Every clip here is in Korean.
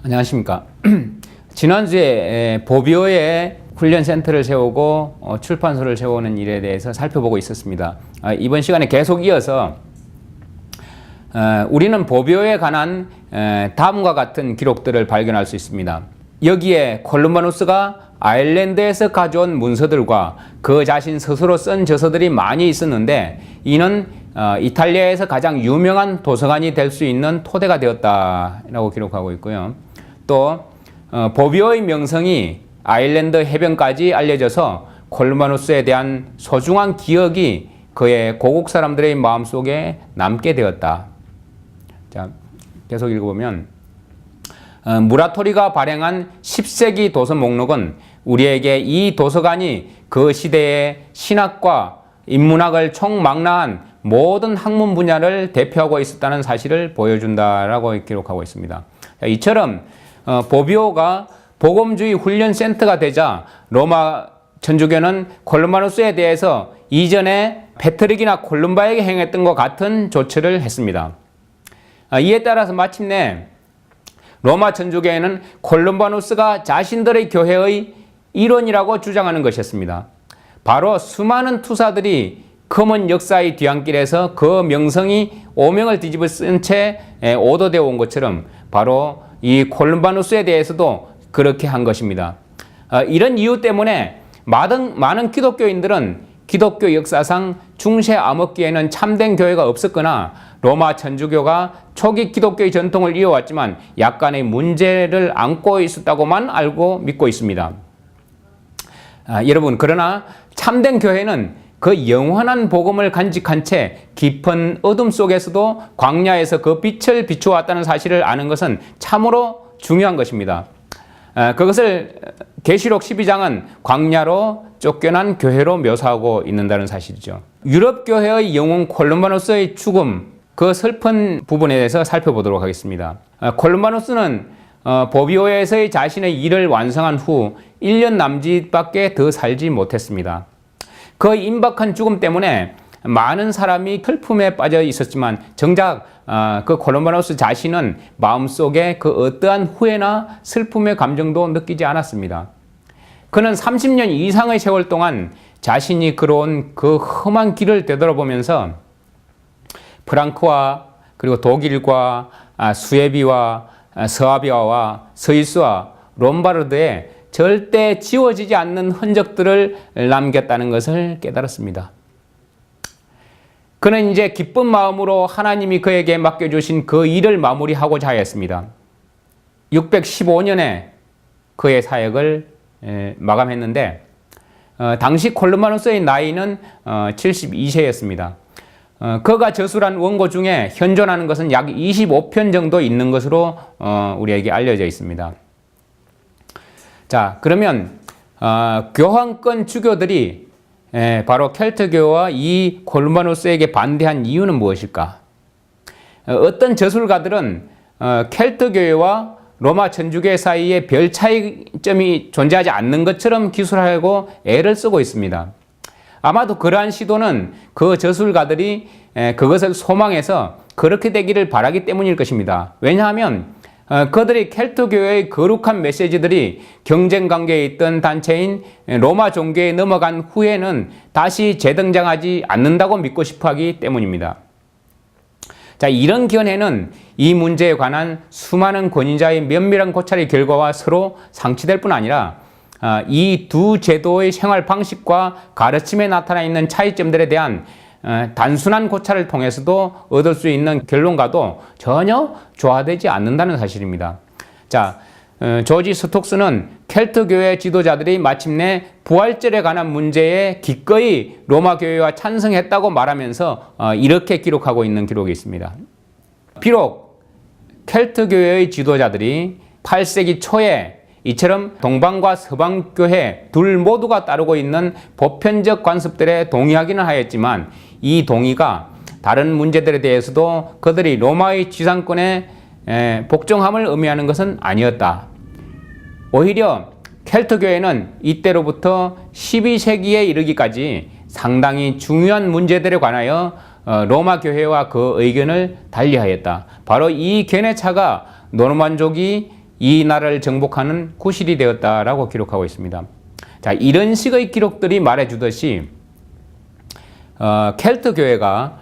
안녕하십니까. 지난주에 보비오에 훈련센터를 세우고 출판소를 세우는 일에 대해서 살펴보고 있었습니다. 이번 시간에 계속 이어서 우리는 보비오에 관한 다음과 같은 기록들을 발견할 수 있습니다. 여기에 콜룸바누스가 아일랜드에서 가져온 문서들과 그 자신 스스로 쓴 저서들이 많이 있었는데, 이는 이탈리아에서 가장 유명한 도서관이 될 수 있는 토대가 되었다라고 기록하고 있고요. 또 보비오의 명성이 아일랜드 해변까지 알려져서 콜룸바누스에 대한 소중한 기억이 그의 고국 사람들의 마음속에 남게 되었다. 자, 계속 읽어보면 무라토리가 발행한 10세기 도서 목록은 우리에게 이 도서관이 그 시대의 신학과 인문학을 총망라한 모든 학문 분야를 대표하고 있었다는 사실을 보여준다라고 기록하고 있습니다. 이처럼 보비오가 복음주의 훈련센터가 되자 로마 천주교는 콜룸바누스에 대해서 이전에 페트릭이나 콜룸바에게 행했던 것 같은 조처를 했습니다. 이에 따라서 마침내 로마 천주교회는 콜룸바누스가 자신들의 교회의 일원이라고 주장하는 것이었습니다. 바로 수많은 투사들이 검은 역사의 뒤안길에서 그 명성이 오명을 뒤집어 쓴 채 오도되어 온 것처럼 바로 이 콜룸바누스에 대해서도 그렇게 한 것입니다. 이런 이유 때문에 많은 기독교인들은 기독교 역사상 중세 암흑기에는 참된 교회가 없었거나 로마 천주교가 초기 기독교의 전통을 이어왔지만 약간의 문제를 안고 있었다고만 알고 믿고 있습니다. 여러분, 그러나 참된 교회는 그 영원한 복음을 간직한 채 깊은 어둠 속에서도 광야에서 그 빛을 비추어왔다는 사실을 아는 것은 참으로 중요한 것입니다. 그것을 계시록 12장은 광야로 쫓겨난 교회로 묘사하고 있는다는 사실이죠. 유럽 교회의 영웅 콜룸바누스의 죽음, 그 슬픈 부분에 대해서 살펴보도록 하겠습니다. 콜룸바누스는 보비오에서의 자신의 일을 완성한 후 1년 남짓밖에 더 살지 못했습니다. 그 임박한 죽음 때문에 많은 사람이 슬픔에 빠져 있었지만 정작 그 콜룸바누스 자신은 마음속에 그 어떠한 후회나 슬픔의 감정도 느끼지 않았습니다. 그는 30년 이상의 세월 동안 자신이 걸어온 그 험한 길을 되돌아보면서 프랑크와 그리고 독일과 수에비와 서아비아와 스위스와 롬바르드에 절대 지워지지 않는 흔적들을 남겼다는 것을 깨달았습니다. 그는 이제 기쁜 마음으로 하나님이 그에게 맡겨주신 그 일을 마무리하고자 하였습니다. 615년에 그의 사역을 마감했는데 당시 콜룸바누스의 나이는 72세였습니다. 그가 저술한 원고 중에 현존하는 것은 약 25편 정도 있는 것으로 우리에게 알려져 있습니다. 자, 그러면 교황권 주교들이 바로 켈트교와 이 콜룸바누스에게 반대한 이유는 무엇일까? 어떤 저술가들은 켈트교회와 로마 천주교 사이에 별 차이점이 존재하지 않는 것처럼 기술하려고 애를 쓰고 있습니다. 아마도 그러한 시도는 그 저술가들이 그것을 소망해서 그렇게 되기를 바라기 때문일 것입니다. 왜냐하면 그들이 켈트교회의 거룩한 메시지들이 경쟁 관계에 있던 단체인 로마 종교에 넘어간 후에는 다시 재등장하지 않는다고 믿고 싶어 하기 때문입니다. 자, 이런 견해는 이 문제에 관한 수많은 권위자의 면밀한 고찰의 결과와 서로 상치될 뿐 아니라 이 두 제도의 생활 방식과 가르침에 나타나 있는 차이점들에 대한 단순한 고찰을 통해서도 얻을 수 있는 결론과도 전혀 조화되지 않는다는 사실입니다. 자, 조지 스톡스는 켈트교회 지도자들이 마침내 부활절에 관한 문제에 기꺼이 로마 교회와 찬성했다고 말하면서 이렇게 기록하고 있는 기록이 있습니다. 비록 켈트교회의 지도자들이 8세기 초에 이처럼 동방과 서방 교회 둘 모두가 따르고 있는 보편적 관습들에 동의하기는 하였지만 이 동의가 다른 문제들에 대해서도 그들이 로마의 지상권에 복종함을 의미하는 것은 아니었다. 오히려 켈트교회는 이때로부터 12세기에 이르기까지 상당히 중요한 문제들에 관하여 로마 교회와 그 의견을 달리하였다. 바로 이 견해차가 노르만족이 이 나라를 정복하는 구실이 되었다라고 기록하고 있습니다. 자, 이런 식의 기록들이 말해주듯이 켈트 교회가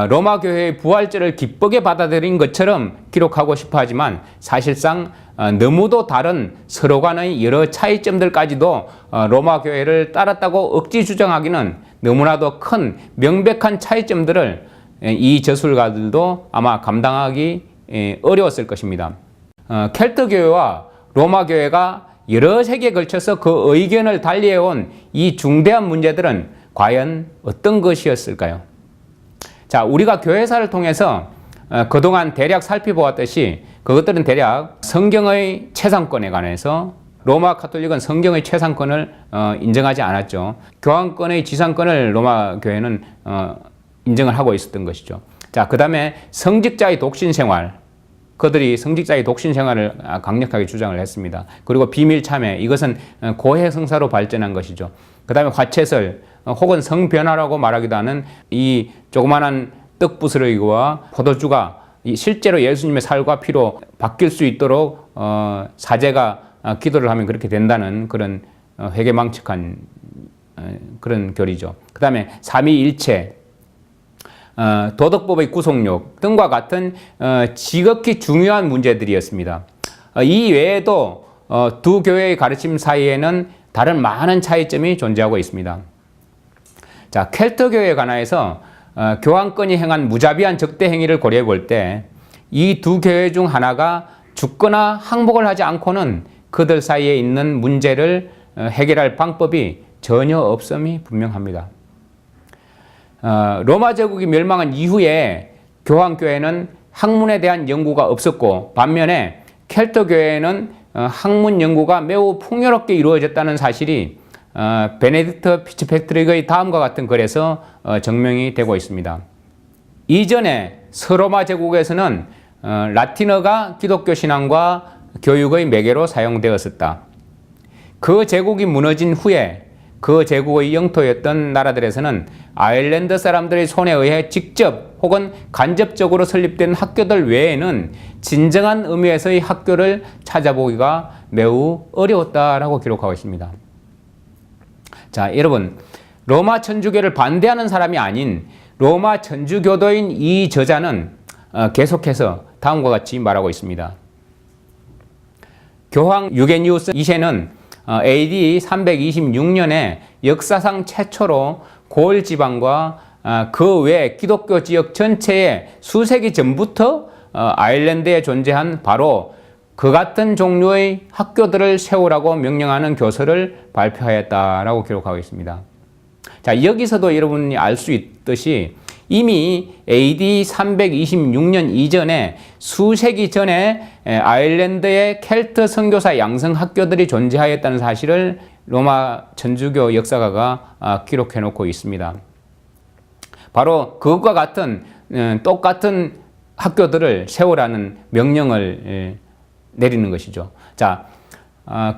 로마 교회의 부활절을 기쁘게 받아들인 것처럼 기록하고 싶어 하지만 사실상 너무도 다른 서로 간의 여러 차이점들까지도 로마 교회를 따랐다고 억지 주장하기는 너무나도 큰 명백한 차이점들을 이 저술가들도 아마 감당하기 어려웠을 것입니다. 켈트 교회와 로마 교회가 여러 세기에 걸쳐서 그 의견을 달리해온 이 중대한 문제들은 과연 어떤 것이었을까요? 자, 우리가 교회사를 통해서 그동안 대략 살펴보았듯이 그것들은 대략 성경의 최상권에 관해서 로마 카톨릭은 성경의 최상권을 인정하지 않았죠. 교황권의 지상권을 로마 교회는 인정을 하고 있었던 것이죠. 자, 그 다음에 성직자의 독신 생활, 그들이 성직자의 독신 생활을 강력하게 주장을 했습니다. 그리고 비밀 참회, 이것은 고해 성사로 발전한 것이죠. 그 다음에 화채설 혹은 성변화라고 말하기도 하는 이 조그마한 떡 부스러기와 포도주가 실제로 예수님의 살과 피로 바뀔 수 있도록 사제가 기도를 하면 그렇게 된다는 그런 회개망측한 그런 교리죠. 그 다음에 삼위일체, 도덕법의 구속력 등과 같은 지극히 중요한 문제들이었습니다. 이 외에도 두 교회의 가르침 사이에는 다른 많은 차이점이 존재하고 있습니다. 자, 켈트 교회에 관하여서 교황권이 행한 무자비한 적대 행위를 고려해 볼 때 이 두 교회 중 하나가 죽거나 항복을 하지 않고는 그들 사이에 있는 문제를 해결할 방법이 전혀 없음이 분명합니다. 로마 제국이 멸망한 이후에 교황교회는 학문에 대한 연구가 없었고 반면에 켈트 교회는 학문 연구가 매우 풍요롭게 이루어졌다는 사실이 베네딕트 피츠패트릭의 다음과 같은 글에서 증명이 되고 있습니다. 이전에 서로마 제국에서는 라틴어가 기독교 신앙과 교육의 매개로 사용되었었다. 그 제국이 무너진 후에 그 제국의 영토였던 나라들에서는 아일랜드 사람들의 손에 의해 직접 혹은 간접적으로 설립된 학교들 외에는 진정한 의미에서의 학교를 찾아보기가 매우 어려웠다라고 기록하고 있습니다. 자, 여러분, 로마 천주교를 반대하는 사람이 아닌 로마 천주교도인 이 저자는 계속해서 다음과 같이 말하고 있습니다. 교황 유게니우스 2세는 AD 326년에 역사상 최초로 고을 지방과 그 외 기독교 지역 전체에 수세기 전부터 아일랜드에 존재한 바로 그 같은 종류의 학교들을 세우라고 명령하는 교서를 발표하였다라고 기록하고 있습니다. 자, 여기서도 여러분이 알 수 있듯이 이미 AD 326년 이전에 수세기 전에 아일랜드의 켈트 선교사 양성 학교들이 존재하였다는 사실을 로마 천주교 역사가가 기록해 놓고 있습니다. 바로 그것과 같은 똑같은 학교들을 세우라는 명령을 내리는 것이죠. 자,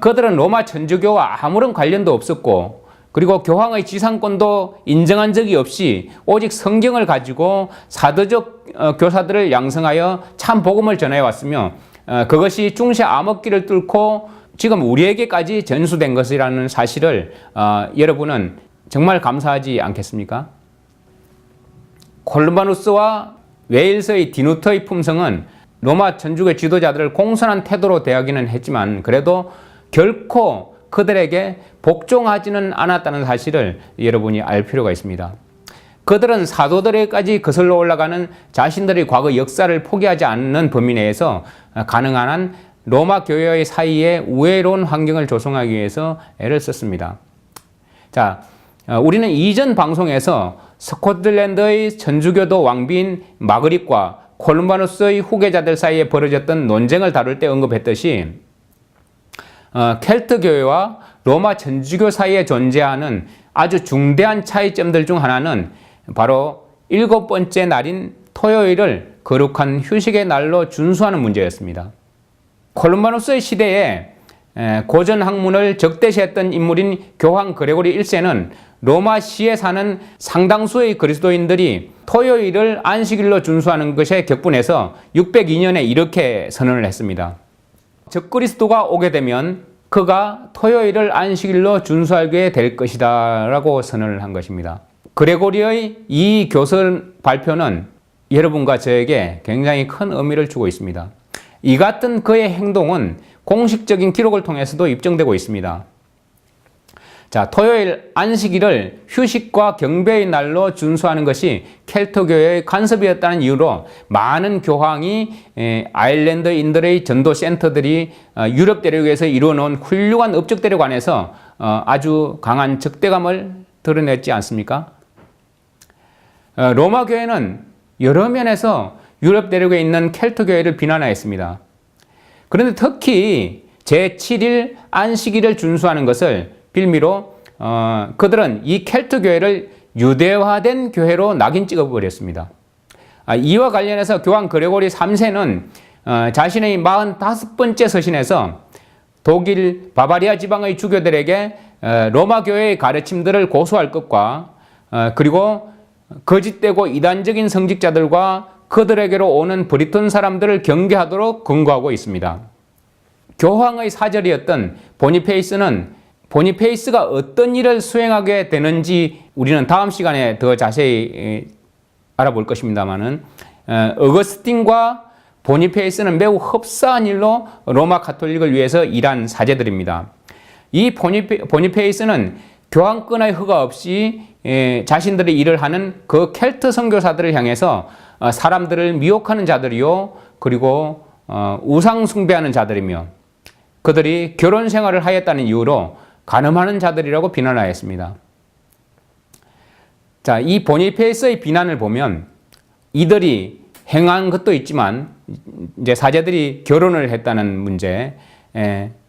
그들은 로마 천주교와 아무런 관련도 없었고 그리고 교황의 지상권도 인정한 적이 없이 오직 성경을 가지고 사도적 교사들을 양성하여 참 복음을 전해 왔으며 그것이 중세 암흑기를 뚫고 지금 우리에게까지 전수된 것이라는 사실을 여러분은 정말 감사하지 않겠습니까? 콜룸바누스와 웨일스의 디누트의 품성은 로마 천주교 지도자들을 공손한 태도로 대하기는 했지만 그래도 결코 그들에게 복종하지는 않았다는 사실을 여러분이 알 필요가 있습니다. 그들은 사도들에게까지 거슬러 올라가는 자신들의 과거 역사를 포기하지 않는 범위 내에서 가능한 한 로마 교회의 사이에 우애로운 환경을 조성하기 위해서 애를 썼습니다. 자, 우리는 이전 방송에서 스코틀랜드의 천주교도 왕비인 마그릿과 콜룸바누스의 후계자들 사이에 벌어졌던 논쟁을 다룰 때 언급했듯이 켈트 교회와 로마 천주교 사이에 존재하는 아주 중대한 차이점들 중 하나는 바로 7번째 날인 토요일을 거룩한 휴식의 날로 준수하는 문제였습니다. 콜룸바누스의 시대에 고전 학문을 적대시했던 인물인 교황 그레고리 1세는 로마시에 사는 상당수의 그리스도인들이 토요일을 안식일로 준수하는 것에 격분해서 602년에 이렇게 선언을 했습니다. 적그리스도가 오게 되면 그가 토요일을 안식일로 준수하게 될 것이다 라고 선언을 한 것입니다. 그레고리의 이 교설 발표는 여러분과 저에게 굉장히 큰 의미를 주고 있습니다. 이 같은 그의 행동은 공식적인 기록을 통해서도 입증되고 있습니다. 자, 토요일 안식일을 휴식과 경배의 날로 준수하는 것이 켈트교회의 간섭이었다는 이유로 많은 교황이 아일랜드인들의 전도 센터들이 유럽 대륙에서 이루어놓은 훌륭한 업적 대륙 안에서 아주 강한 적대감을 드러냈지 않습니까? 로마 교회는 여러 면에서 유럽 대륙에 있는 켈트교회를 비난하였습니다. 그런데 특히 제7일 안식일을 준수하는 것을 빌미로 그들은 이 켈트 교회를 유대화된 교회로 낙인 찍어버렸습니다. 이와 관련해서 교황 그레고리 3세는 자신의 45번째 서신에서 독일 바바리아 지방의 주교들에게 로마 교회의 가르침들을 고수할 것과 그리고 거짓되고 이단적인 성직자들과 그들에게로 오는 브리톤 사람들을 경계하도록 권고하고 있습니다. 교황의 사절이었던 보니페이스가 어떤 일을 수행하게 되는지 우리는 다음 시간에 더 자세히 알아볼 것입니다만은 어거스틴과 보니페이스는 매우 흡사한 일로 로마 가톨릭을 위해서 일한 사제들입니다. 이 보니페이스는 교황권의 허가 없이 자신들의 일을 하는 그 켈트 선교사들을 향해서 사람들을 미혹하는 자들이요, 그리고 우상 숭배하는 자들이며 그들이 결혼 생활을 하였다는 이유로 간음하는 자들이라고 비난하였습니다. 자, 이 보니페이스의 비난을 보면 이들이 행한 것도 있지만 이제 사제들이 결혼을 했다는 문제,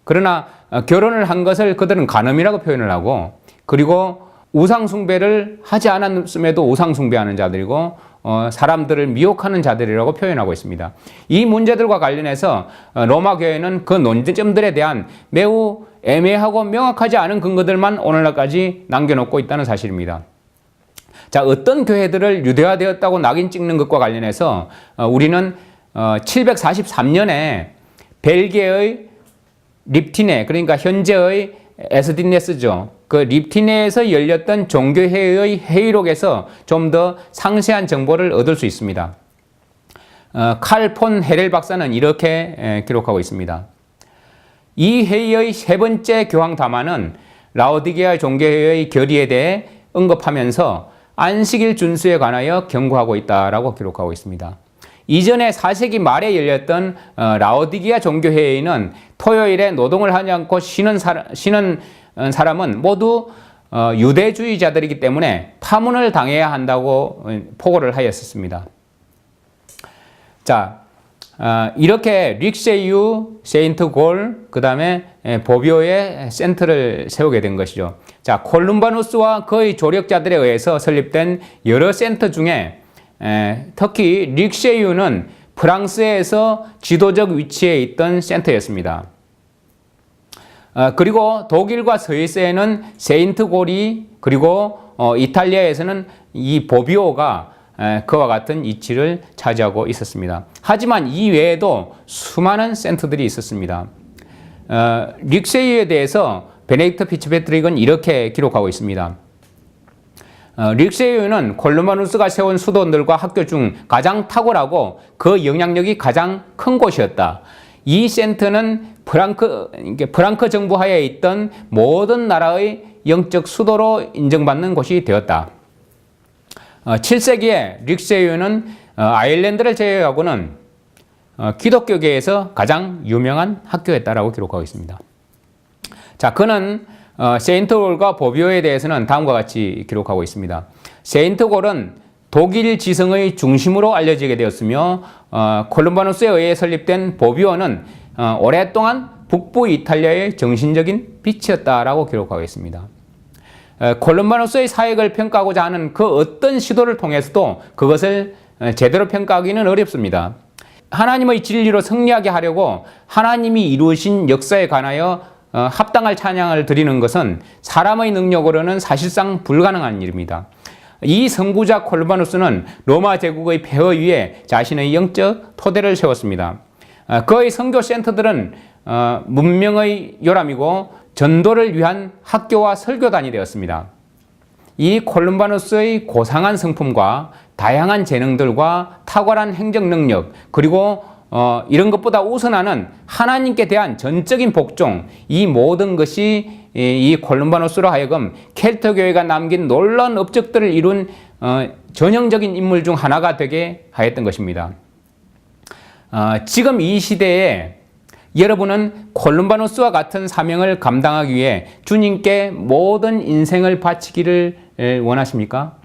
그러나 결혼을 한 것을 그들은 간음이라고 표현을 하고, 그리고 우상 숭배를 하지 않았음에도 우상 숭배하는 자들이고 사람들을 미혹하는 자들이라고 표현하고 있습니다. 이 문제들과 관련해서 로마 교회는 그 논점들에 대한 매우 애매하고 명확하지 않은 근거들만 오늘날까지 남겨놓고 있다는 사실입니다. 자, 어떤 교회들을 유대화되었다고 낙인 찍는 것과 관련해서 우리는 743년에 벨기에의 립티네, 그러니까 현재의 에스디네스죠. 그 립티네에서 열렸던 종교회의의 회의록에서 좀 더 상세한 정보를 얻을 수 있습니다. 칼 폰 헤렐 박사는 이렇게 기록하고 있습니다. 이 회의의 세 번째 교황 담화는 라오디게아 종교회의의 결의에 대해 언급하면서 안식일 준수에 관하여 경고하고 있다라고 기록하고 있습니다. 이전에 4세기 말에 열렸던 라오디게아 종교회의는 토요일에 노동을 하지 않고 쉬는 사람은 모두 유대주의자들이기 때문에 파문을 당해야 한다고 포고를 하였습니다. 자, 이렇게 릭세유, 세인트 골, 그 다음에 보비오의 센터를 세우게 된 것이죠. 자, 콜룸바누스와 그의 조력자들에 의해서 설립된 여러 센터 중에 특히 릭세유는 프랑스에서 지도적 위치에 있던 센터였습니다. 그리고 독일과 스위스에는 세인트 골이, 그리고 이탈리아에서는 이 보비오가 그와 같은 위치를 차지하고 있었습니다. 하지만 이 외에도 수많은 센터들이 있었습니다. 릭세유에 대해서 베네딕트 피츠패트릭은 이렇게 기록하고 있습니다. 릭세유는 콜루마누스가 세운 수도원들과 학교 중 가장 탁월하고 그 영향력이 가장 큰 곳이었다. 이 센터는 프랑크 정부 하에 있던 모든 나라의 영적 수도로 인정받는 곳이 되었다. 7세기에 릭세유는 아일랜드를 제외하고는 기독교계에서 가장 유명한 학교였다라고 기록하고 있습니다. 자, 그는 세인트골과 보비오에 대해서는 다음과 같이 기록하고 있습니다. 세인트골은 독일 지성의 중심으로 알려지게 되었으며 콜룸바누스에 의해 설립된 보비오는 오랫동안 북부 이탈리아의 정신적인 빛이었다라고 기록하고 있습니다. 콜룸바누스의 사역을 평가하고자 하는 그 어떤 시도를 통해서도 그것을 제대로 평가하기는 어렵습니다. 하나님의 진리로 승리하게 하려고 하나님이 이루신 역사에 관하여 합당할 찬양을 드리는 것은 사람의 능력으로는 사실상 불가능한 일입니다. 이 선구자 콜루바누스는 로마 제국의 폐허 위에 자신의 영적 토대를 세웠습니다. 그의 선교 센터들은 문명의 요람이고 전도를 위한 학교와 설교단이 되었습니다. 이 콜룸바누스의 고상한 성품과 다양한 재능들과 탁월한 행정 능력, 그리고 이런 것보다 우선하는 하나님께 대한 전적인 복종, 이 모든 것이 이 콜룸바누스로 하여금 켈트 교회가 남긴 놀라운 업적들을 이룬 전형적인 인물 중 하나가 되게 하였던 것입니다. 지금 이 시대에 여러분은 콜룸바누스와 같은 사명을 감당하기 위해 주님께 모든 인생을 바치기를 원하십니까?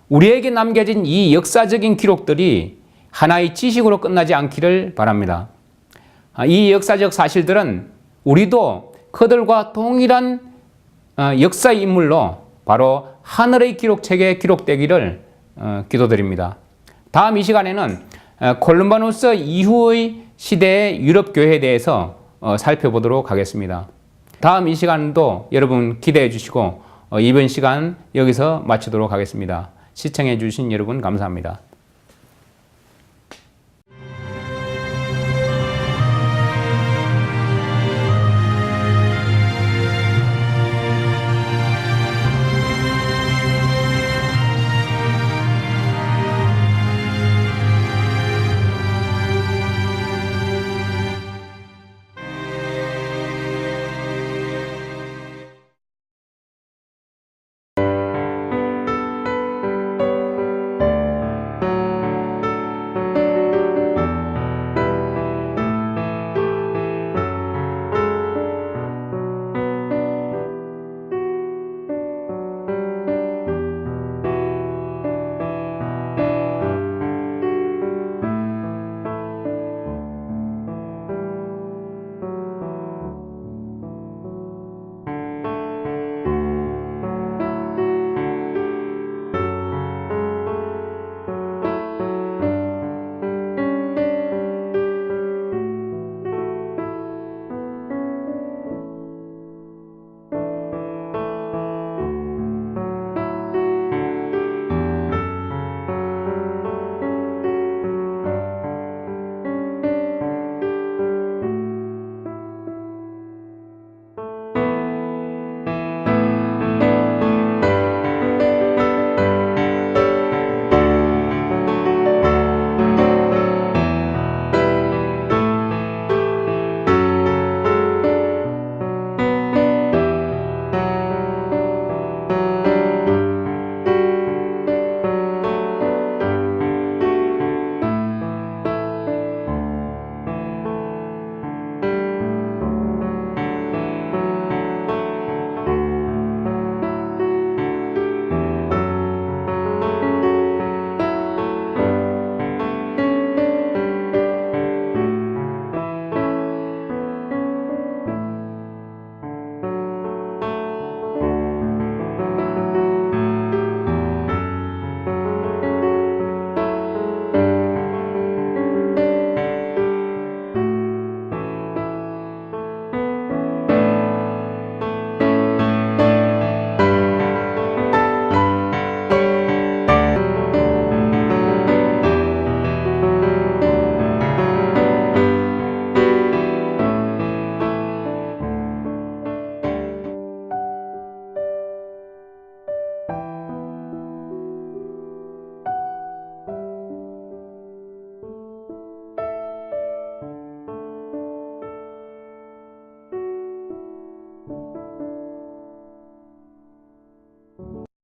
우리에게 남겨진 이 역사적인 기록들이 하나의 지식으로 끝나지 않기를 바랍니다. 이 역사적 사실들은 우리도 그들과 동일한 역사의 인물로 바로 하늘의 기록책에 기록되기를 기도드립니다. 다음 이 시간에는 콜룸바누스 이후의 시대의 유럽 교회에 대해서 살펴보도록 하겠습니다. 다음 이 시간도 여러분 기대해 주시고 이번 시간 여기서 마치도록 하겠습니다. 시청해 주신 여러분 감사합니다.